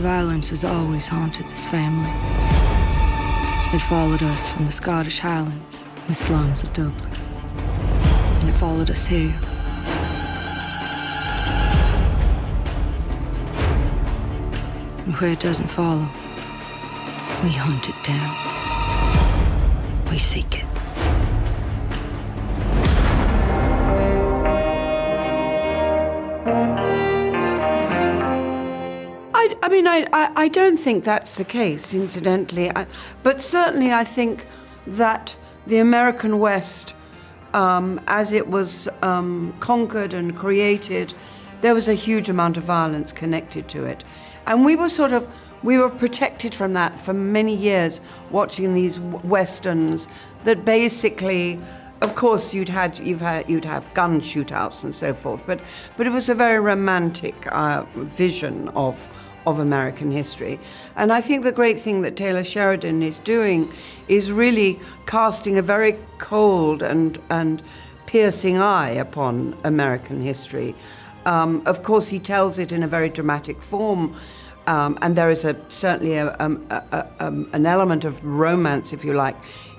Violence has always haunted this family. It followed us from the Scottish Highlands, the slums of Dublin. And it followed us here. And where it doesn't follow, we hunt it down. We seek it. I don't think that's the case, incidentally. But certainly I think that the American West, as it was conquered and created, there was a huge amount of violence connected to it. And we were protected from that for many years, watching these westerns that basically, of course, you'd have gun shootouts and so forth, but it was a very romantic vision of American history. And I think the great thing that Taylor Sheridan is doing is really casting a very cold and piercing eye upon American history. Of course, he tells it in a very dramatic form, and there is certainly an element of romance, if you like,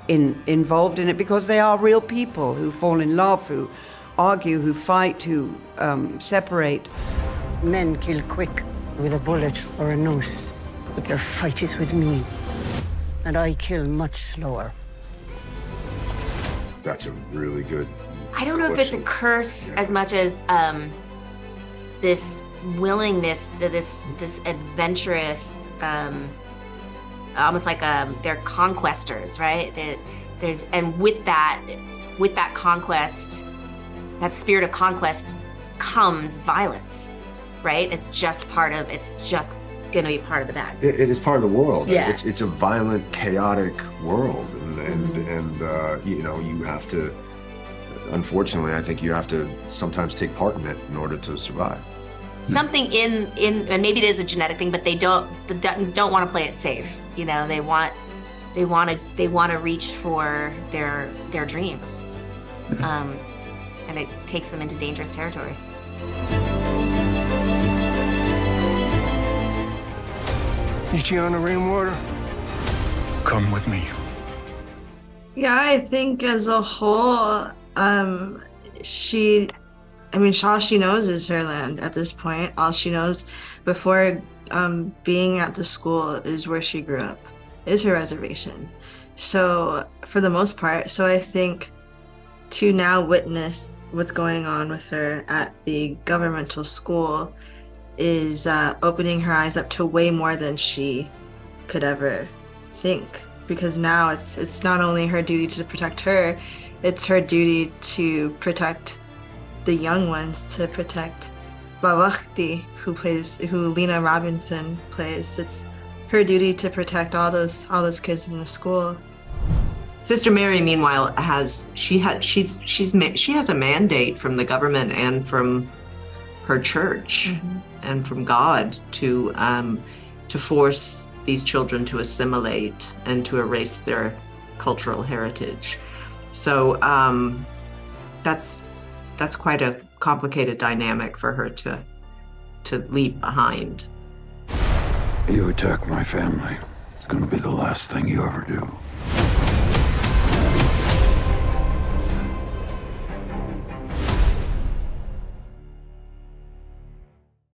involved in it, because they are real people who fall in love, who argue, who fight, who separate. Men kill quick with a bullet or a noose, but their fight is with me, and I kill much slower. That's a really good I don't know if it's a curse as much as this willingness, this adventurous, almost like they're conquestors, right? And with that conquest, that spirit of conquest comes violence, right? It's just going to be part of that. It is part of the world. Yeah. It's a violent, chaotic world, and you have to. Unfortunately, I think you have to sometimes take part in it in order to survive. Something in and maybe it is a genetic thing, but the Duttons don't want to play it safe. You know, they want to reach for their dreams, and it takes them into dangerous territory. Ichiana Rainwater, come with me. Yeah, I think as a whole, all she knows is her land at this point. All she knows before being at the school is where she grew up, is her reservation. So for the most part, so I think to now witness what's going on with her at the governmental school is opening her eyes up to way more than she could ever think. Because now it's not only her duty to protect her, it's her duty to protect the young ones, to protect Geraghty, who Lena Robinson plays. It's her duty to protect all those kids in the school. Sister Mary, meanwhile, has a mandate from the government and from her church and from God to force these children to assimilate and to erase their cultural heritage. So that's quite a complicated dynamic for her to leave behind. You attack my family, it's gonna be the last thing you ever do.